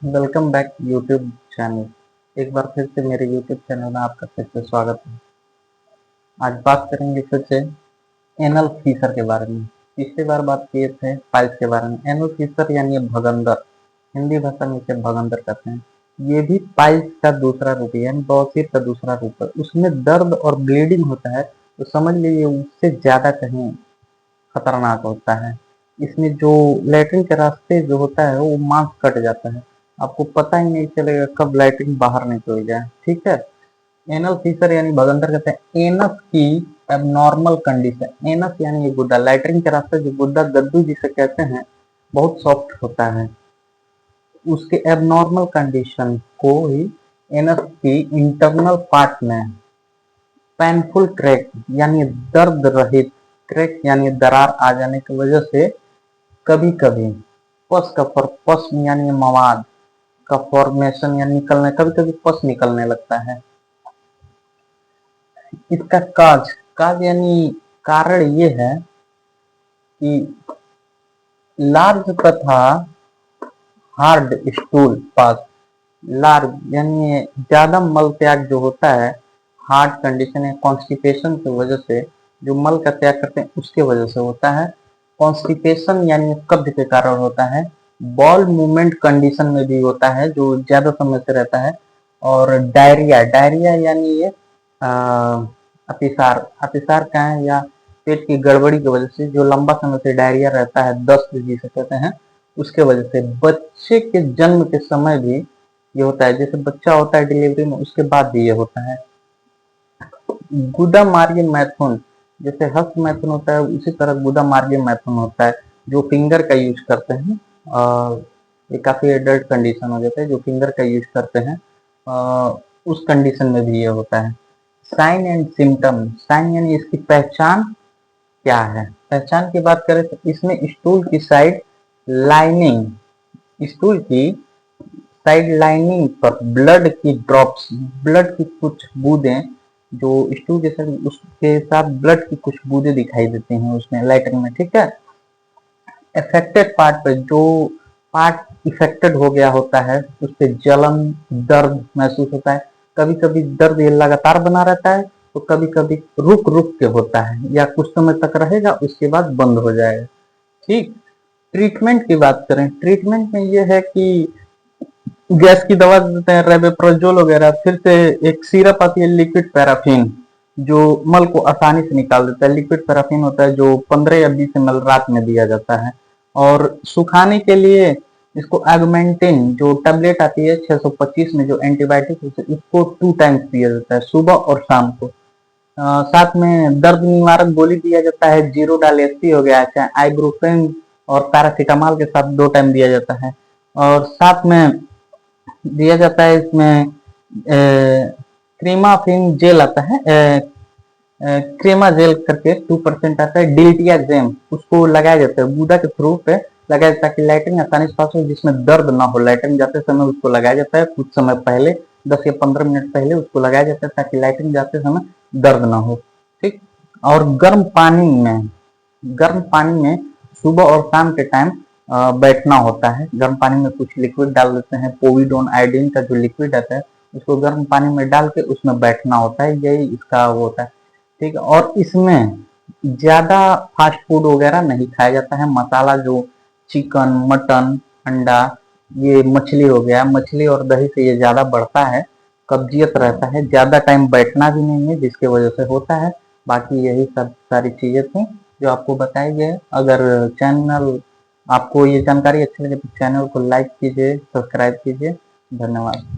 Welcome back YouTube channel. एक बार फिर से मेरे यूट्यूब चैनल में आपका फिर से स्वागत है। आज बात करेंगे फिर से एनल फीसर के बारे में। पिछली बार बात किए थे पाइल्स के बारे में। एनल फीसर यानी भगंदर, हिंदी भाषा में इसे भगंदर कहते हैं। ये भी पाइल्स का दूसरा रूप है, यानी बवासीर का दूसरा रूप है। उसमें दर्द और ब्लीडिंग होता है, तो समझ लीजिए उससे ज्यादा कहीं खतरनाक होता है। इसमें जो लैट्रिन के रास्ते जो होता है वो मांस कट जाता है, आपको पता ही नहीं चलेगा कब लैट्रिन बाहर निकल जाए। ठीक है। एनल फीसर यानी भगंदर कहते हैं एनस की एबनॉर्मल कंडीशन। एनस यानी ये गुद्दा, लैट्रिन के रास्ते जो गुद्दा गद्दू जिसे कहते हैं बहुत सॉफ्ट होता है, उसके एबनॉर्मल कंडीशन को ही एनस की इंटरनल पार्ट में पेनफुल क्रैक यानी दर्द रहित, क्रैक यानी दरार आ जाने की वजह से कभी कभी पस का पस यानी मवाद का फॉर्मेशन या निकलने, कभी कभी पस निकलने लगता है। इसका काज काज यानी कारण ये है कि लार्ज तथा हार्ड स्टूल पास, लार्ज यानी ज्यादा मल त्याग जो होता है हार्ड कंडीशन या कॉन्स्टिपेशन की वजह से, जो मल का त्याग करते हैं उसके वजह से होता है। कॉन्स्टिपेशन यानी कब्ज के कारण होता है। बॉल मूवमेंट कंडीशन में भी होता है जो ज्यादा समय से रहता है। और डायरिया, डायरिया यानी ये अतिसार, अतिसार का है या पेट की गड़बड़ी की वजह से जो लंबा समय से डायरिया रहता है, दस्त जिसे कहते हैं, उसके वजह से बच्चे के जन्म के समय भी ये होता है। जैसे बच्चा होता है डिलीवरी में, उसके बाद भी ये होता है। गुदा मार्गिन मैथुन, जैसे हस्त मैथुन होता है उसी तरह गुदा मार्गिन मैथुन होता है, जो फिंगर का यूज करते हैं। ये काफी एडल्ट कंडीशन हो जाता है, जो फिंगर का यूज करते हैं उस कंडीशन में भी ये होता है। साइन एंड सिम्टम, साइन यानी इसकी पहचान क्या है। पहचान की बात करें तो इसमें स्टूल की साइड लाइनिंग, स्टूल की साइड लाइनिंग पर ब्लड की ड्रॉप्स, ब्लड की कुछ बूंदें, जो स्टूल के साथ उसके साथ ब्लड की कुछ बूंदें दिखाई देती हैं उसमें लैट्रिन में। ठीक है। अफेक्टेड पार्ट पे, जो पार्ट इफेक्टेड हो गया होता है उस पे जलन दर्द महसूस होता है। कभी कभी दर्द ये लगातार बना रहता है, तो कभी कभी रुक रुक के होता है या कुछ समय तक रहेगा उसके बाद बंद हो जाएगा। ठीक। ट्रीटमेंट की बात करें, ट्रीटमेंट में ये है कि गैस की दवा देते हैं, रेबेप्रोजोल वगैरह। फिर से एक सिरप आती है लिक्विड पैराफिन, जो मल को आसानी से निकाल देता है। लिक्विड पैराफिन होता है जो 15 या 20 ml रात में दिया जाता है। और सुखाने के लिए इसको एगमेंटिन जो टेबलेट आती है 625 में, जो एंटीबायोटिक होती है, उसको 2 टाइम्स दिया जाता है, सुबह और शाम को। साथ में दर्द निवारक गोली दिया जाता है, जीरोडाल एसपी हो गया, चाहे आइब्रोफेन और पैरासीटामोल के साथ 2 टाइम दिया जाता है। और साथ में दिया जाता है इसमें क्रीमाफिन जेल आता है, क्रेमा जेल करके 2% आता है, डिल्टिया जेम, उसको लगाया जाता है गुदा के थ्रू पे लगाया जाता है ताकि लैट्रिन आसानी से पास हो, जिसमें दर्द ना हो। लैट्रिन जाते समय उसको लगाया जाता है, कुछ समय पहले 10 या 15 मिनट पहले उसको लगाया जाता है ताकि लैट्रिन जाते समय दर्द ना हो। ठीक। और गर्म पानी में सुबह और शाम के टाइम बैठना होता है। गर्म पानी में कुछ लिक्विड डाल देते हैं, पोविडोन आयोडीन का जो लिक्विड आता है उसको गर्म पानी में डाल के उसमें बैठना होता है, यही इसका वो होता है। ठीक है। और इसमें ज्यादा फास्ट फूड वगैरह नहीं खाया जाता है। मसाला जो चिकन मटन अंडा, ये मछली हो गया, मछली और दही से ये ज्यादा बढ़ता है, कब्जियत रहता है, ज्यादा टाइम बैठना भी नहीं है जिसकी वजह से होता है। बाकी यही सब सारी चीजें थी जो आपको बताई गई। अगर चैनल आपको ये जानकारी अच्छी लगे तो चैनल को लाइक कीजिए, सब्सक्राइब कीजिए। धन्यवाद।